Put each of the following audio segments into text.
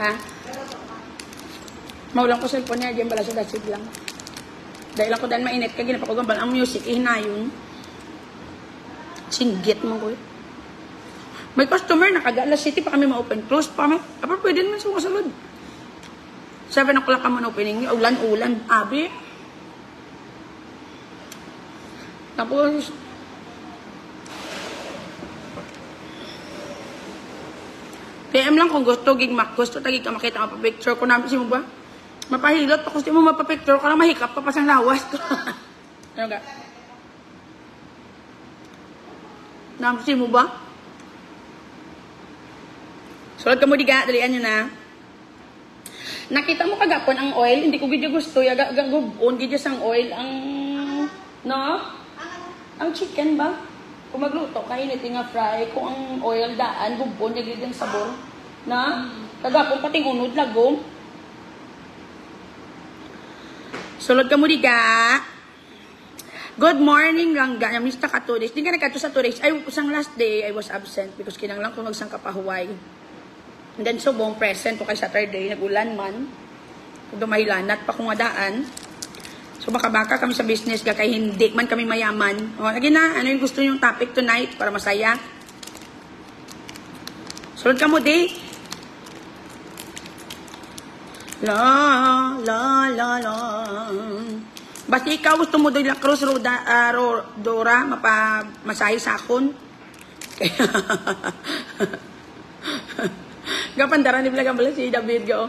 Ha? Maulang ko cellphone niya, diyan bala sa dasid lang. Dahil ako dahil mainit ka, ginapakugambal ang music, ihinayon. Singgit mo ko. May customer, nakaga-alas city pa kami ma-open. Close pa kami. Apa, pwede naman sa kasalod. 7 o'clock ka man opening. Ulan-ulan. Abi. Tapos, PM lang kung gusto, gigmak. Gusto, tagig ka makita ka pa picture ko namin. Sino ba? Mapahilot pa. Gusto mo mapapicture ka lang mahikap pa pasang lawas. Ano ka? Namin mo ba? Sulod ka mo diga, dalian nyo na. Nakita mo kagapon ang oil, hindi ko gidya gusto, gagubon, gidya sang oil, ang, no? Ang chicken ba? Kung magluto, kainit nga fry, kung ang oil daan, gubon, gidya yung sabor, na? Kagapon, pating unod, lagom. Sulod ka mo diga. Good morning, Rangga. Namista ka 2 days. Di ka nagkato sa 2 days. Ay, kusang last day, I was absent because kinanglang ko magsang kapahuway. And then, so, buong present ko kay Saturday, nag-ulan man. Dumahilanat pa kung adaan. So, baka-baka kami sa business, kaya hindi man kami mayaman. O, lagi na, ano yung gusto yung topic tonight para masaya? Sulod ka mo, di. La, la, la, la. Basta ikaw gusto mo doon la Cruz Dora, mapamasahe sa akon. Kaya, gapandaran ni Blagang Bala si David go.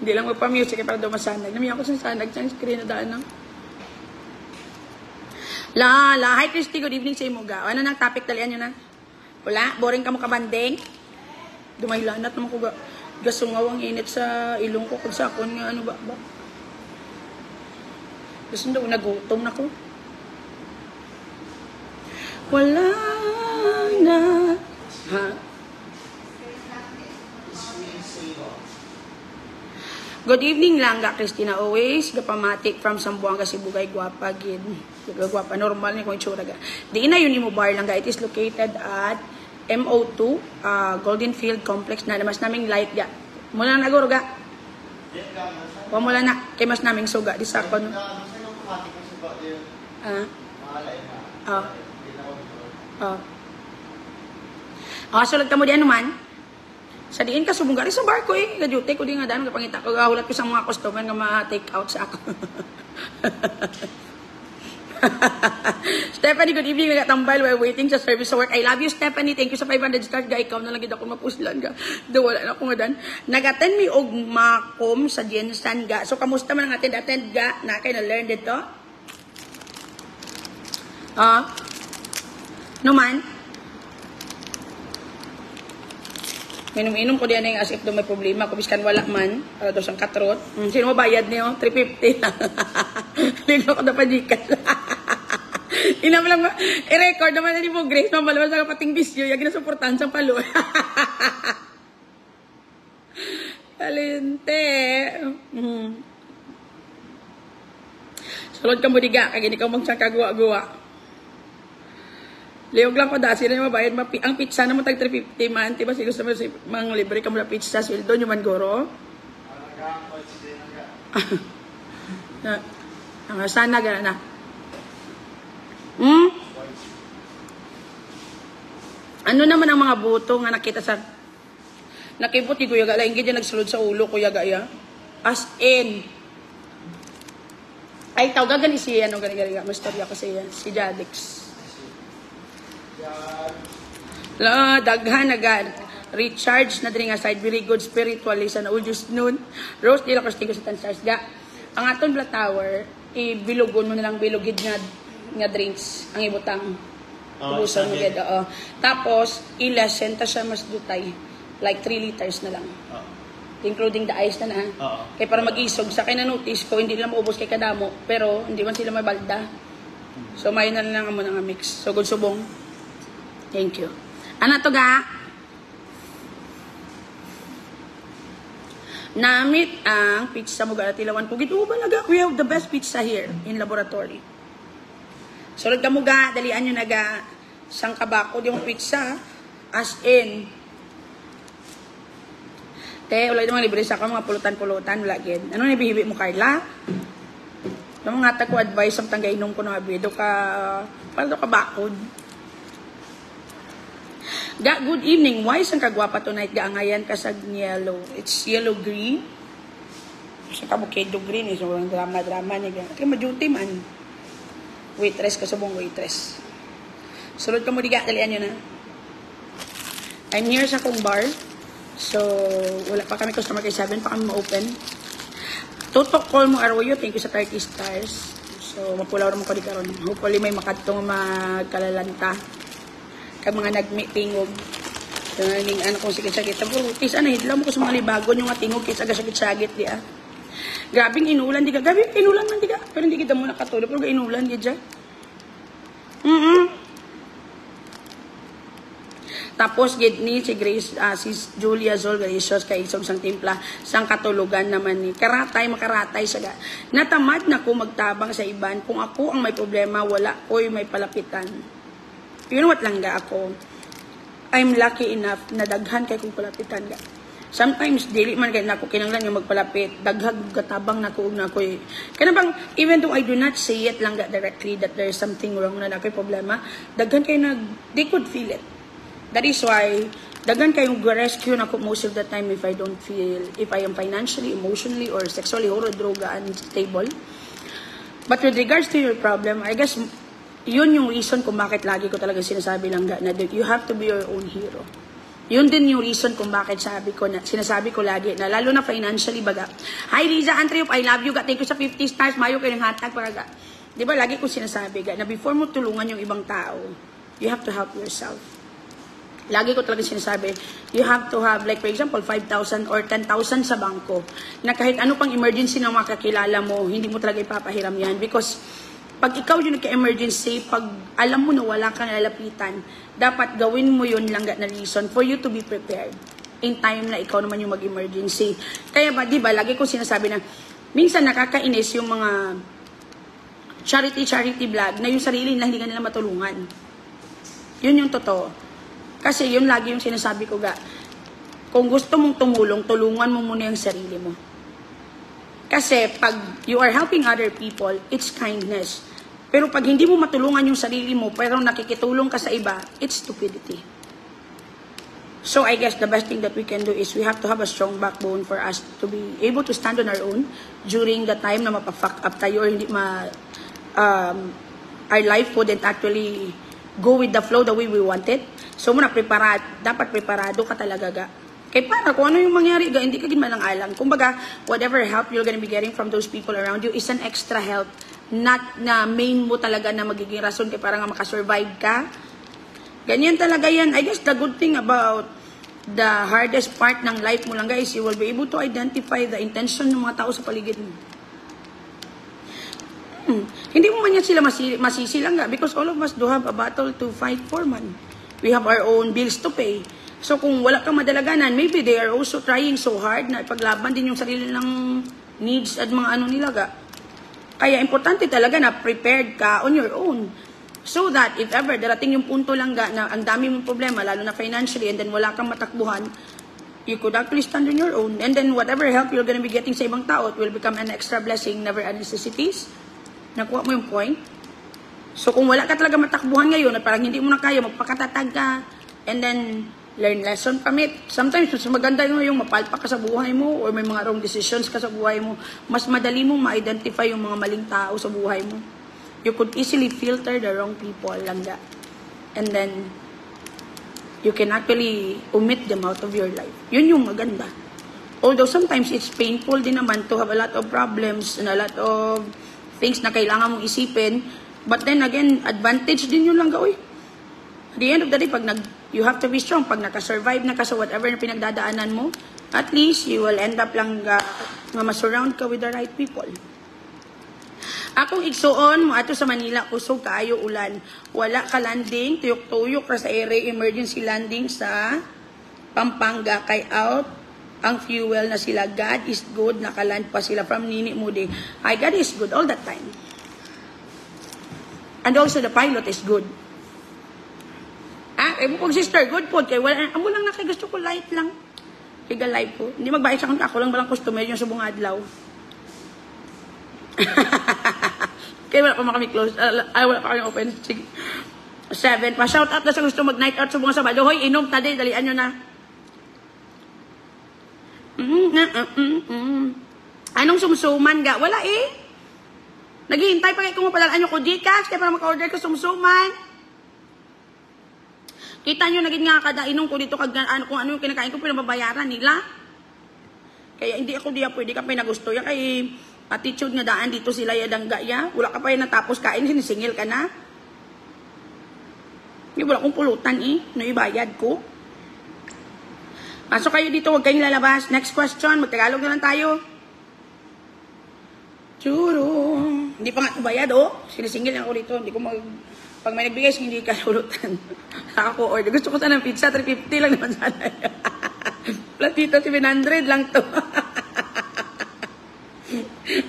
Hindi lang magpa-music para daw masanag. Nami ako sa sanag sa screen na daan. La, hi Christy, good evening sa imo ga. Ano nang topic talian nyo na? Wala, boring ka mo kabanding. Dumaylanat naman ko ga. Gasungaw ang init sa ilong ko kung sa akon nga ano ba. Gusto daw nagutom na ko. Wala na. Ha? Good evening lang ga Christina always gapamatic from Sambuanga Sibugay guwapa gid. Guwapa normal ni kung itsura ga. Di na yun imo bar lang ga. It is located at MO2 Golden Field Complex na mas naming light ga. Mula na guro ga. Mula na kay mas naming suga di sa kon. Sulod ka mo diyan naman. Sa diin ka subong gali sa barko eh. Gadyote ko di nga daan kapangita ko hulat ko sa mga customer nga ma-take out sa ako. Stephanie, good evening. Nagatambal while waiting sa service sa work. I love you, Stephanie. Thank you sa 500 stars. Ga, ikaw na lang gid ako mapuslan ga. Wala na ako nga dan. Nagaten mi og makom sa Jensen ga. So kamusta man ang attend ga? Na kay na learn dito? No man. Minum-inom ko diyan as if do may problema. Kung biskan wala man, para daw siyang katrot. Sino mabayad niyo? 350. Ligo ko na panikan. Inam lang i-record naman ni mo, Grace. Mamalaman sa kapating bisyo. Yung ginasuportahan sa palo. Talente. Sulod ka mo diga. Kaya hindi ka magsang kagawa-gawa. Liog lang ko dasi na yung mabayad. Ang pizza naman tag 350 man. Diba siguro sa mga libre ka mula pizza. Sweldo nyo man goro. Sana gana na. Ano naman ang mga buto nga nakita sa nakipot ni Kuya Gala. Hindi dyan nagsulod sa ulo Kuya Gaya. As in. Ay tawagan ni siya. Ano gani-gani. Mastorya ko siya. Si Jadix. La daghan agad recharge na diri nga side very good spiritually sa naudus noon Rose dila ko sa Tansars ga ang aton Black Tower ibilugon mo na lang bilugid nga drinks ang ibutang ubusan mo gid tapos ilesen ta siya mas dutay like 3 liters na lang including the ice na kay para mag-isog sa kay na notice ko hindi lang maubos kay kadamo pero hindi man sila mabalda so may na lang amo nga mix so good subong. Thank you. Ano to ga? Namit ang pizza mo ga Tilawan Pugit. Balaga. We have the best pizza here in laboratory. Sulod ka mo ga. Dalian nyo na ga. Sang kabako yung pizza. As in. Te, wala yung mga libre sa mga pulutan-pulutan, wala gid. Ano nabihibi mo, Carla? Yung mga tag ko advice ang tanggainom ko na abido ka, para do ka bakod. Ga, good evening. Why isang kagwapa tonight? Gaangayan ka sa yellow. It's yellow-green. Sa kabukedo green. So, walang drama-drama niya. Kaya maduty man. Waitress ka sa buong waitress. Sulod ka mo diga. Dalian nyo na. I'm here sa kong bar. So, wala pa kami customer kay 7 pa kami ma-open. Tutok call mo Arroyo. Thank you sa 30 stars. So, mapulaw naman ko di karon. Hopefully may makatong magkalalanta. Kag mga nagmi-tingog. So, naning ano kung sakit-sakit. Pero, tis, hidlaw mo ko sa mga libagon yung nga tingog. Kis aga-sakit-sakit di ah. Grabing inulan di ka. Grabing inulan man di ka. Pero hindi kita mo nakatulog. Pero inulan di dyan. Tapos, gid ni si Grace, si Julia Zol, Galicios, kay isog sang timpla, sang katulugan naman ni. Karatay, makaratay siya. Natamad na ko magtabang sa iban. Kung ako ang may problema, wala ko'y may palapitan. You know what lang ga ako? I'm lucky enough na daghan kay kong palapitan ga. Sometimes, dili man kay nako kinanglan yung magpalapit. Daghag gatabang na ko na ko. Kaya bang, even though I do not say it lang ga directly that there is something wrong na ako'y problema, daghan kayo they could feel it. That is why, daghan kayong rescue na ko most of the time if I don't feel, if I am financially, emotionally, or sexually, or droga unstable. But with regards to your problem, I guess, yun yung reason kung bakit lagi ko talaga sinasabi lang na you have to be your own hero. Yun din yung reason kung bakit sinasabi ko lagi na lalo na financially baga. Hi Riza Antriop, I love you. Thank you sa 50 stars. Mayo kayo ng hatag para ga. Di ba lagi ko sinasabi ga na before mo tulungan yung ibang tao, you have to help yourself. Lagi ko talaga sinasabi, you have to have like for example 5,000 or 10,000 sa bangko na kahit ano pang emergency na makakilala mo, hindi mo talaga ipapahiram yan because pag ikaw yung nagka-emergency, pag alam mo na wala kang lalapitan, dapat gawin mo yun lang na reason for you to be prepared in time na ikaw naman yung mag-emergency. Kaya ba, di ba, lagi ko sinasabi na, minsan nakakainis yung mga charity vlog na yung sarili nila hindi ka nila matulungan. Yun yung totoo. Kasi yun lagi yung sinasabi ko ga, kung gusto mong tumulong, tulungan mo muna yung sarili mo. Kasi pag you are helping other people, it's kindness. Pero pag hindi mo matulungan yung sarili mo, pero nakikitulong ka sa iba, it's stupidity. So I guess the best thing that we can do is we have to have a strong backbone for us to be able to stand on our own during the time na mapa-fuck up tayo or hindi our life wouldn't actually go with the flow the way we want it. So muna dapat preparado ka talaga ga. Kaya para kung ano yung mangyari, hindi ka ginman ng alam. Kumbaga, whatever help you're gonna be getting from those people around you is an extra help. Not na main mo talaga na magiging rason kaya para nga makasurvive ka. Ganyan talaga yan. I guess the good thing about the hardest part ng life mo lang guys, you will be able to identify the intention ng mga tao sa paligid mo. Hindi mo man yan sila masisi lang nga because all of us do have a battle to fight for man. We have our own bills to pay. So kung wala kang madalaganan, maybe they are also trying so hard na ipaglaban din yung sarili ng needs at mga ano nila ga. Kaya importante talaga na prepared ka on your own. So that if ever darating yung punto lang ga na ang dami mong problema, lalo na financially, and then wala kang matakbuhan, you could actually stand on your own. And then whatever help you're gonna be getting sa ibang tao, it will become an extra blessing, never a necessities. Nakuha mo yung point? So kung wala ka talaga matakbuhan ngayon at parang hindi mo na kaya, magpakatatag ka, and then learn lesson from it. Sometimes, mas maganda yung mapalpak ka sa buhay mo or may mga wrong decisions ka sa buhay mo, mas madali mong ma-identify yung mga maling tao sa buhay mo. You could easily filter the wrong people lang that. And then, you can actually omit them out of your life. Yun yung maganda. Although sometimes it's painful din naman to have a lot of problems and a lot of things na kailangan mong isipin. But then again, advantage din yun lang gawin. At the end of the day, you have to be strong. Pag nakasurvive na ka sa whatever na pinagdadaanan mo, at least you will end up lang masurround ka with the right people. Akong igsuon mo ato sa Manila, kusog kaayo ulan. Wala ka landing, tuyok-tuyok ka sa area emergency landing sa Pampanga. Kay out ang fuel na sila. God is good, nakaland pa sila from Nini Moody. Ay, God is good all that time. And also the pilot is good. Sister, good po. Kaya wala, amo lang na kay gusto ko light lang. Higa live po. Hindi magbayad sa ako lang balang customer yung subong adlaw. Kaya wala pa kami close. Wala pa kami open. Sige. 7. Pa-shout out na sa gusto mag-night out subong Sabado. Hoy, inom tadi. Dalian nyo na. Anong sumsuman ga? Wala eh. Naghihintay pa kayo kung mapadalaan nyo ko Gcash kaya para maka-order ko sumsuman. Kita nyo, naging nga kada inom ko dito kung ano yung kinakain ko, pinababayaran nila. Kaya hindi ako diya pwede ka pa nagusto yan. Kaya attitude nga daan dito sila yadangga ya. Wala ka pa yung natapos kain, sinisingil ka na. Wala kong pulutan eh. No ibayad ko. Pasok kayo dito, huwag kayong lalabas. Next question, magtagalog na lang tayo. Churo. Hindi pa nga bayad oh. Sinisingil ako dito. Hindi ko pag may nagbigay, hindi ka ulutan. Ako order. Gusto ko sana ng pizza, 350 lang naman sana. Platito, 700 lang to.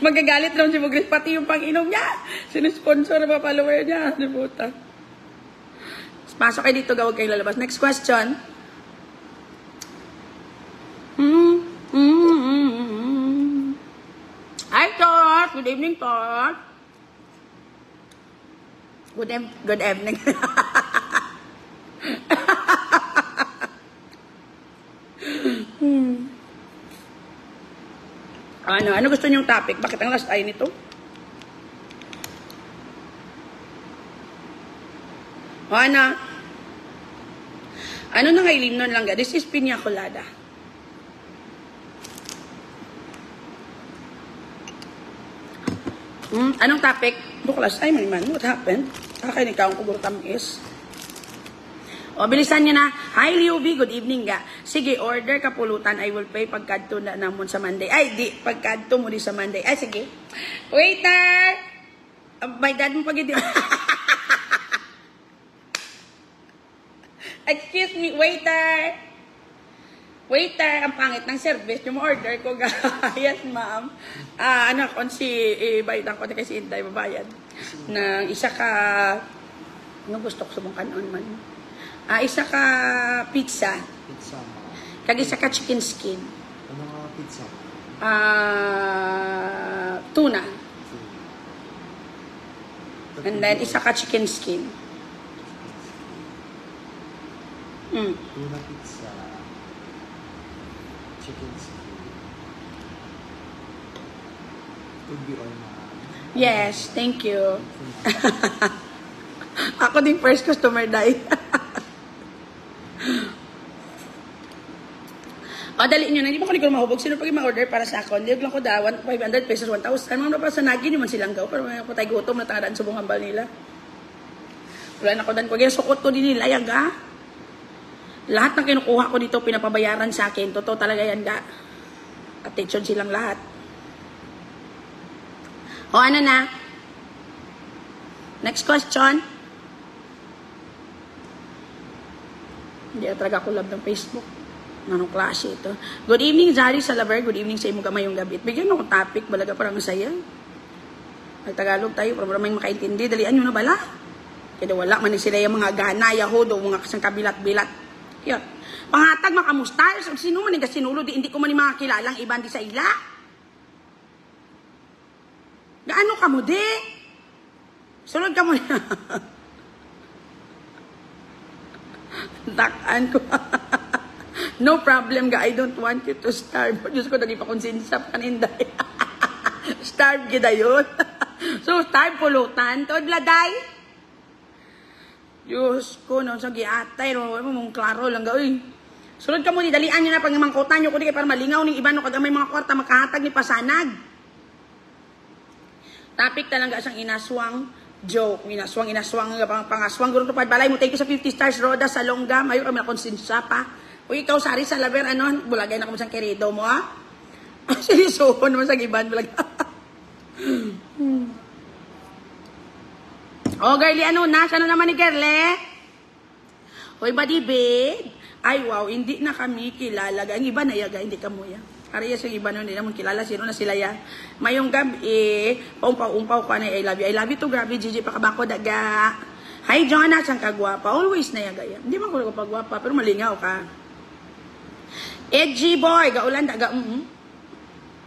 Magagalit lang si Mugris, pati yung pang-inom niya. Sinusponsor na pa follower niya. Libuta. Pasok kayo dito, gawag kayong lalabas. Next question. Hi, Tot. Good evening, Tot. Good evening. Ano gusto niyong topic? Bakit ang last ay nito? Ano na ngayon nun lang ga? This is piña colada. Anong topic? Buklas ay man. What happened? Kakain ikaw ang kuburo tamis. O, bilisan niyo na. Hi, Leo V. Good evening ga. Sige, order ka pulutan. I will pay pagkadto na namon sa Monday. Ay, di. Pagkadto mo di sa Monday. Ay, sige. Waiter! My dad mo pag-idi. Excuse me, waiter! Waiter, ang pangit ng service. Yung order ko ga. Yes, ma'am. Kung bayadan ko na kasi Inday, babayad. Na isa ka, ano gusto ko subong kanon man? Isa ka pizza. Pizza. Kag isa ka chicken skin. Ano nga pizza? Tuna. And then isa ka chicken skin. Tuna pizza. Chicken skin. Could be all na. Yes, thank you. Ako din first customer dahil. Dali nyo na, hindi mo ko mahubog. Sino pag ma-order para sa ako? Hindi lang ko da, 500 pesos, 1,000. Mga pa sa nagin, naman silang gaw. Pero may patay gutom na tangadaan subong hambal nila. Wala na ko dan ko. Kaya sukot ko din nila, yaga. Lahat ng kinukuha ko dito, pinapabayaran sa akin. Totoo talaga yan, ga. Attention silang lahat. Ano na? Next question. Hindi talaga ako love ng Facebook. Anong klase ito? Good evening, Zari Salaver. Good evening sa imo kamayong gabi. Bigyan mo akong topic. Balaga parang saya. Nagtagalog tayo. Para may makaintindi. Dalian nyo na bala. Kaya wala man sila yung mga gana, yahodo, mga kasang kabilat-bilat. Yan. Pangatag, makamusta. Sino man yung sinulo? Hindi ko man yung mga kilalang iban di sa ila. Gaano ka mo, di? Sunod ka mo na. Takaan ko. No problem ga, I don't want you to starve. Diyos ko, dali pa kong sinsap kaninday. Starve kita yun. So, starve pulutan. Todladay. Diyos ko, no, sa giatay. Mong klaro lang ga, uy. Sunod ka mo, dalian nyo na pag mangkutan nyo ko di kayo para malingaw ng iba no, kag may mga kwarta makahatag ni pasanag. Topic talaga siyang inaswang joke. Inaswang, pangaswang. Guro pa balay mo, thank you sa 50 stars, Roda, sa Longga. Mayo kami na konsensya pa. Uy, ikaw, Sari, sa Laber, bulagay na kamo siyang kerido mo, ha? Sinisuhon mo sa giban, bulag. Girlie, nasa na naman ni Gerle? Uy, badibig. Ay, wow, hindi na kami kilala. Ang iba na yaga, hindi ka mo ya. Kariya sa iba na, hindi naman kilala. Sino na sila ya? Mayong gabi, paumpaw ka na, I love you. I love you to, grabe, Gigi, pakabako, daga. Hi, Jonah, saan ka gwapa? Always na yaga ya. Hindi man ko pagwapa, pero malingaw ka. Edgy boy, gaulan,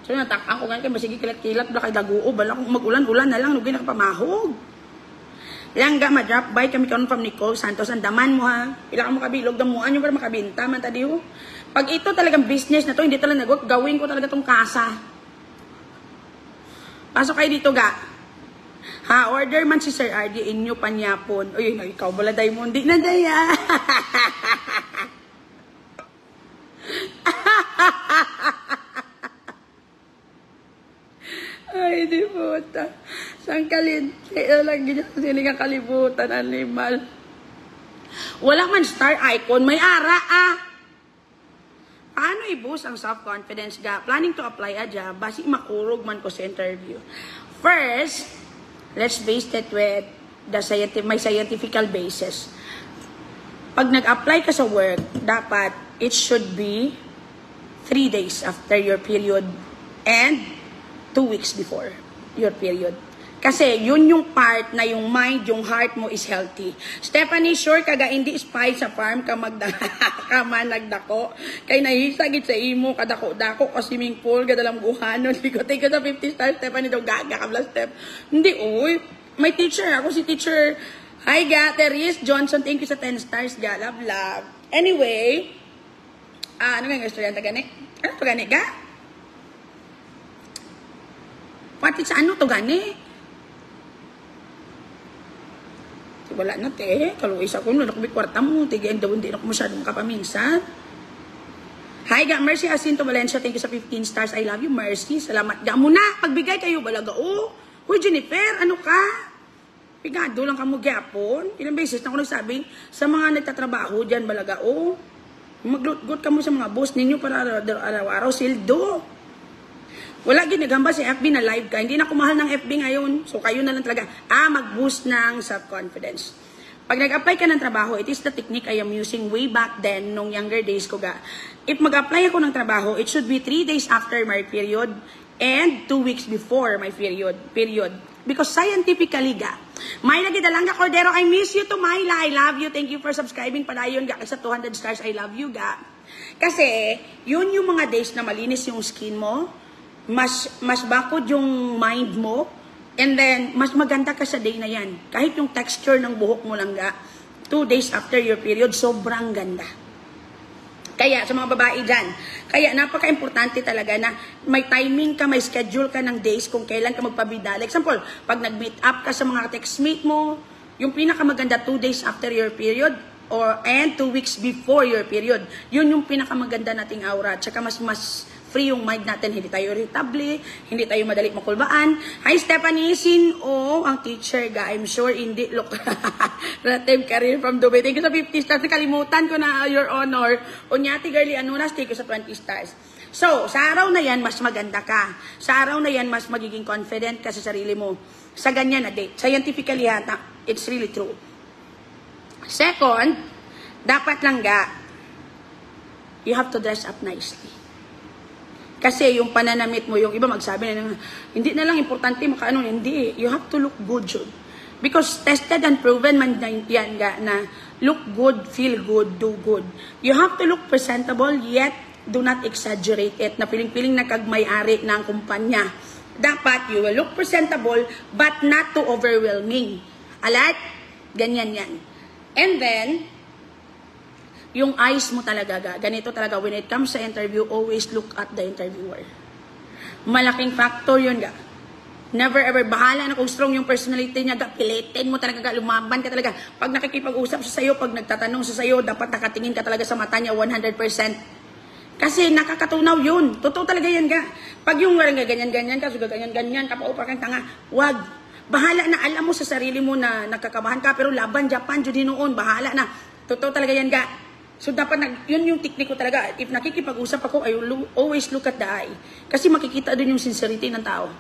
So, natakang ko nga kayo, masigi kilat-kilat, bala kay daguo, bala kung mag-ulan-ulan na lang, nugin nakapamahog. Langga, ma-drop by kami karon from Nicole Santos, andaman mo ha. Pila ka mo kabilog, damuan yung para makabinta, man tadi ho. Pag ito talagang business na to, hindi talaga nag-work, gawin ko talaga tong kasa. Pasok kayo dito ga. Ha, order man si Sir RD, inyo panyapon. Uy, ikaw baladay mo, hindi na daya. Ay, di puta. Saan kalinte? Lang ganyan sila nga kalibutan, animal. Wala man star icon, may ara ah. Paano i-boost ang self-confidence ga? Planning to apply aja, basi makurog man ko sa interview. First, let's base that with may scientifical basis. Pag nag-apply ka sa work, dapat it should be 3 days after your period and 2 weeks before your period. Kasi yun yung part na yung mind, yung heart mo is healthy. Stephanie, sure kaga hindi spy sa farm ka nagdako. Kay nahisagit sa imo kadako-dako ka swimming pool kadalang buhanon. Take ka sa 50 stars, Stephanie daw gaga ka bla step. Hindi oy, may teacher ako si teacher. Hi ga, Teres Johnson, thank you sa 10 stars ga, love. Anyway, ano nga estudyante gani? Ano to gani ga? Pati sa ano to gani? Wala na te, kaluis ako nung nakubi kwarta mo, tigayin daw hindi na ko masyadong kapaminsan. Hi ga, Mercy Jacinto Valencia, thank you sa 15 stars, I love you Mercy, salamat ga muna, pagbigay kayo balaga, oh, huy Jennifer, ano ka? Pigado lang ka mo gyapon, ilang beses na ako nagsabing, sa mga nagtatrabaho dyan balaga, oh, maglugot ka mo sa mga boss ninyo para araw-araw sildo. Wala ginagamba si FB na live ka. Hindi na kumahal ng FB ngayon. So, kayo na lang talaga. Mag-boost ng self-confidence. Pag nag-apply ka ng trabaho, it is the technique I am using way back then, nung younger days ko ga. If mag-apply ako ng trabaho, it should be 3 days after my period and 2 weeks before my period. Because scientifically ga, may nagidalangga Cordero, I miss you to Myla. I love you. Thank you for subscribing. Padayon ga sa 200 stars. I love you ga. Kasi, yun yung mga days na malinis yung skin mo, mas bakod yung mind mo, and then, mas maganda ka sa day na yan. Kahit yung texture ng buhok mo lang ga, 2 days after your period, sobrang ganda. Kaya, sa mga babae dyan, kaya napaka-importante talaga na may timing ka, may schedule ka ng days kung kailan ka magpabida. Like example, pag nag-meet up ka sa mga textmate mo, yung pinakamaganda 2 days after your period, and 2 weeks before your period. Yun yung pinakamaganda nating aura. Tsaka mas free yung mind natin, hindi tayo irritable, hindi tayo madali makulbaan. Hi Stephanie, ang teacher ga, I'm sure hindi, look, relative career from Dubai. Thank you sa 50 stars, nakalimutan ko na your honor. Unyati girly Anunas, thank you sa 20 stars. So, sa araw na yan, mas maganda ka. Sa araw na yan, mas magiging confident ka sa sarili mo. Sa ganyan na date. Scientifically hata, it's really true. Second, dapat lang ga, you have to dress up nicely. Kasi yung pananamit mo, yung iba magsabi na hindi na lang importante makaano, hindi. You have to look good, yun. Because tested and proven man yan ga, na look good, feel good, do good. You have to look presentable, yet do not exaggerate it, na piling-piling nagkagmay-ari ng kumpanya. Dapat you will look presentable, but not too overwhelming. Alat? Ganyan yan. And then, yung eyes mo talaga, ganito talaga, when it comes sa interview, always look at the interviewer. Malaking factor yun ga. Never ever, bahala na kung strong yung personality niya, pilitin mo talaga, lumaban ka talaga. Pag nakikipag-usap siya sa'yo, pag nagtatanong siya sa'yo, dapat nakatingin ka talaga sa mata niya 100%. Kasi nakakatunaw yun. Totoo talaga yan ga. Pag yung ganyan-ganyan ka, ganyan-ganyan ka, paupa kang tanga, wag. Bahala na, alam mo sa sarili mo na nakakabahan ka, pero laban Japan, Judy noon, bahala na. Totoo talaga yan ga. So, dapat, yun yung technique ko talaga. If nakikipag-usap ako, I will always look at the eye. Kasi makikita din yung sincerity ng tao.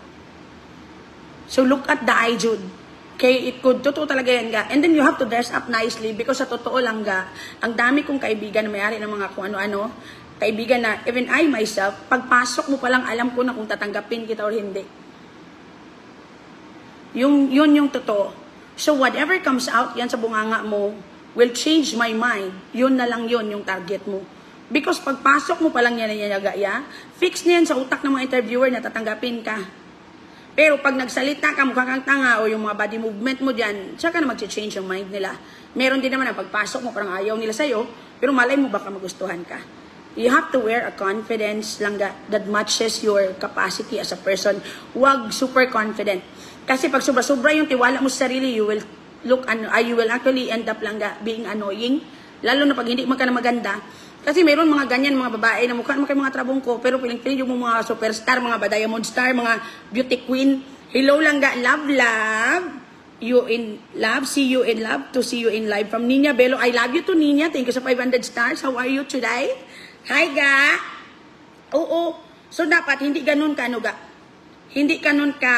So, look at the eye, Jude. Okay, totoo talaga yan ga. And then, you have to dress up nicely because sa totoo lang ga, ang dami kong kaibigan na mayari ng mga kung ano-ano, kaibigan na, even I myself, pagpasok mo palang alam ko na kung tatanggapin kita or hindi. Yun yung totoo. So, whatever comes out yan sa bunganga mo, will change my mind. Yun na lang yun, yung target mo. Because pagpasok mo pa lang yan ya, fix niyan sa utak ng mga interviewer na tatanggapin ka. Pero pag nagsalita ka, mukha kang tanga o yung mga body movement mo dyan, tsaka na mag-change yung mind nila. Meron din naman na pagpasok mo, parang ayaw nila sa'yo, pero malay mo baka magustuhan ka. You have to wear a confidence lang that matches your capacity as a person. Huwag super confident. Kasi pag sobra-sobra yung tiwala mo sa sarili, you will actually end up lang being annoying. Lalo na pag hindi ka na maganda. Kasi mayroon mga ganyan, mga babae na mukha naman kayo mga trabong ko, pero piling-piling yung mga superstar, mga diamond star, mga beauty queen. Hello lang ga, love. You in love, see you in love, to see you in live. From Nina Bello, I love you to Nina. Thank you sa 500 stars. How are you today? Hi ga. Oo. So dapat hindi ganun ka, ano ga? Hindi ganun ka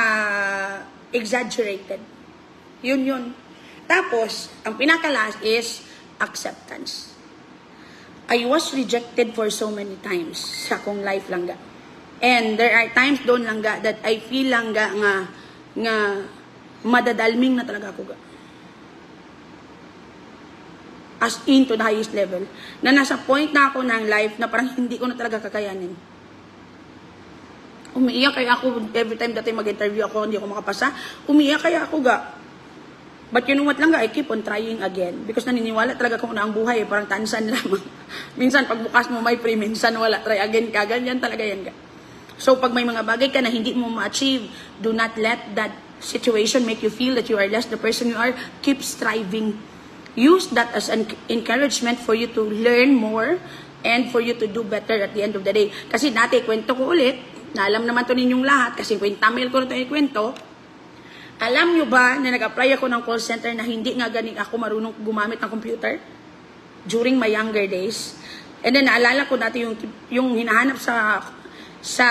exaggerated. Yun. Tapos, ang pinaka-last is acceptance. I was rejected for so many times sa akong life lang ga. And there are times doon lang ga that I feel lang ga nga madadalming na talaga ako ga. As in to the highest level. Na nasa point na ako ng life na parang hindi ko na talaga kakayanin. Umiiyak kaya ako every time dati mag-interview ako, hindi ako makapasa. Umiiyak kaya ako ga. But you know what lang ga, I keep on trying again. Because naniniwala talaga ko na ang buhay, parang tansan lamang. Minsan, pag bukas mo may free, minsan wala. Try again ka, ganyan talaga yan ga. So, pag may mga bagay ka na hindi mo ma-achieve, do not let that situation make you feel that you are less the person you are. Keep striving. Use that as an encouragement for you to learn more and for you to do better at the end of the day. Kasi dati, kwento ko ulit, na alam naman to ninyong lahat, kasi kwento ko na ito ikwento. Alam nyo ba na nag-apply ako ng call center na hindi nga ganing ako marunong gumamit ng computer? During my younger days. And then naalala ko dati yung hinahanap sa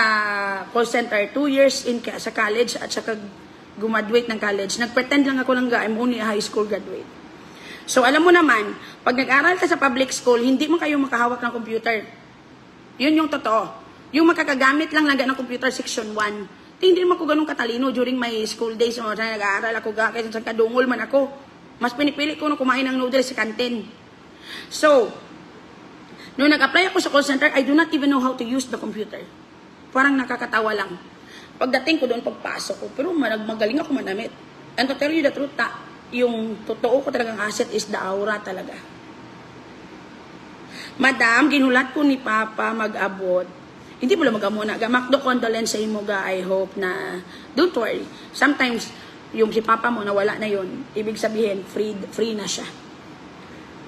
call center, 2 years sa college at saka gumaduate ng college. Nag-pretend lang ako lang I'm only a high school graduate. So alam mo naman, pag nag-aral ka sa public school, hindi mo kayo makahawak ng computer. Yun yung totoo. Yung makakagamit lang ng computer section 1. Hindi mo ako ganun katalino during my school days. Nag-aaral ako kasi sa kadungol man ako. Mas pinipili ko na kumain ng noodles sa kantin. So, nung nag-apply ako sa call center, I do not even know how to use the computer. Parang nakakatawa lang. Pagdating ko doon, pagpasok ko, pero magaling ako manamit. And to tell you the truth, yung totoo ko talagang asset is the aura talaga. Madam, ginulat ko ni Papa mag-abot. Hindi mo lang magamuna. Makdo condolence sa imo ga, I hope na, don't worry. Sometimes, yung si Papa mo nawala na yun, ibig sabihin, free na siya.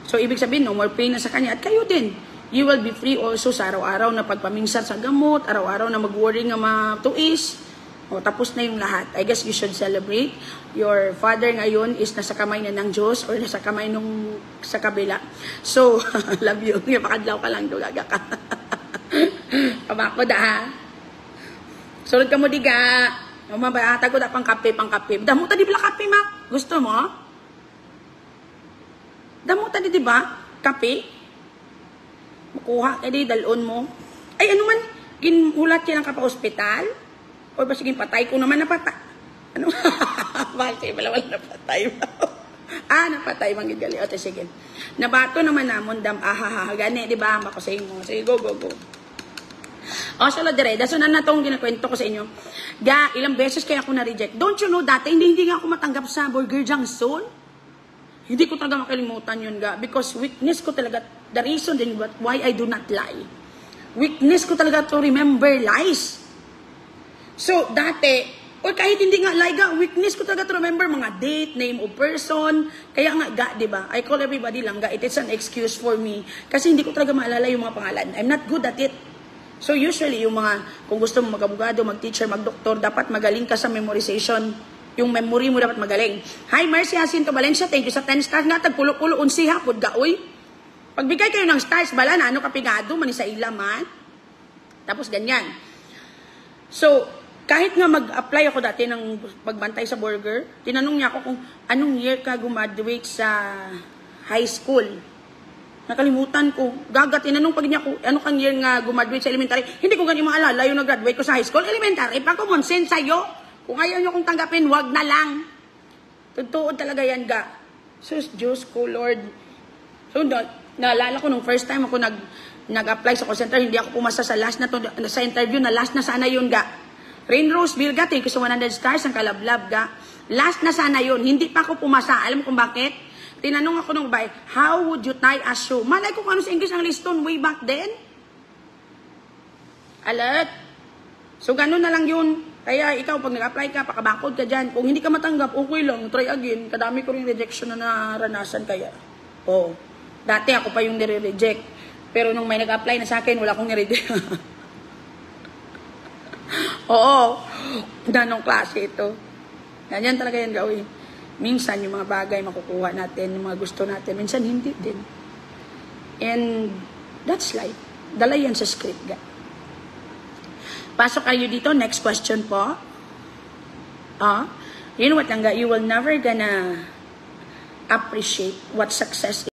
So, ibig sabihin, no more pain na sa kanya. At kayo din, you will be free also sa araw-araw na pagpamingsar sa gamot, araw-araw na mag-worry nga matuis. O, tapos na yung lahat. I guess you should celebrate. Your father ngayon is nasa kamay na ng Diyos or nasa kamay nung sa kabila. So, love you. Pakadlaw ka lang, gaga ka. Pabako da ha. Sulod ka mo diga. Mabata ko da pang kape. Damuta di ba kape, Mak? Gusto mo? Damuta di ba? Kape? Makuha ka di, dalon mo. Ay, ano man, ginulat yan ang kapa-ospital? O ba sige, patay ko naman napatay. Ano? Bakit wala napatay ba? Napatay manggid gali. O, sige. Nabato naman namon dam. Gani, di ba? Makusay mo. Sige, go. O, salo direda. So, na itong ginakwento ko sa inyo. Ilang beses kaya ako na-reject. Don't you know, dati, hindi nga ako matanggap sa Burger Junction. Hindi ko talaga makalimutan yun, because weakness ko talaga, the reason din why I do not lie. Weakness ko talaga to remember lies. So, dati, o kahit hindi nga lie weakness ko talaga to remember mga date, name of person. Kaya nga, diba? I call everybody lang, it is an excuse for me. Kasi hindi ko talaga maalala yung mga pangalan. I'm not good at it. So usually, yung mga, kung gusto mo mag-abogado, mag-teacher, mag-doktor, dapat magaling ka sa memorization. Yung memory mo dapat magaling. Hi, Mercy Jacinto Valencia, thank you sa 10 stars nga, tagpulo-pulo, unsi hapod ga, uy. Pagbigay kayo ng stars, bala na, ano kapigado, mani sa ilaman. Tapos ganyan. So, kahit nga mag-apply ako dati ng pagbantay sa burger, tinanong niya ako kung anong year ka gumaduate sa high school. Nakalimutan ko. Tinanong pag niya ko, ano kang year nga gumaduate sa elementary. Hindi ko ganyan maalala yung nag-graduate ko sa high school. Elementary, pa common sense sa'yo. Kung ayaw nyo kong tanggapin, wag na lang. Totoo talaga yan Sus, Diyos ko, Lord. So, naalala ko nung first time ako nag-apply sa call center, hindi ako pumasa sa last na to, sa interview na last na sana yun ga. Rain Rose Bilga, thank you sa 100 stars, ang kalablab ga. Last na sana yun, hindi pa ako pumasa. Alam mo kung bakit? Tinanong ako ng babae, how would you tie a shoe? Malay ko kung ano sa English ang liston way back then. Alert. So, ganun na lang yun. Kaya ikaw, pag nag-apply ka, pakabakod ka dyan. Kung hindi ka matanggap, okay lang, try again. Kadami ko rin rejection na naranasan kaya. Oo. Dati ako pa yung nire-reject. Pero nung may nag-apply na sa akin, wala akong nire-reject. Oo. Ganong klase ito. Ganyan talaga yan gawin. Minsan, yung mga bagay makukuha natin, yung mga gusto natin. Minsan, hindi din. And that's life. Dala yan sa script, ga. Pasok kayo dito. Next question po. You know what lang, ga? You will never gonna appreciate what success is.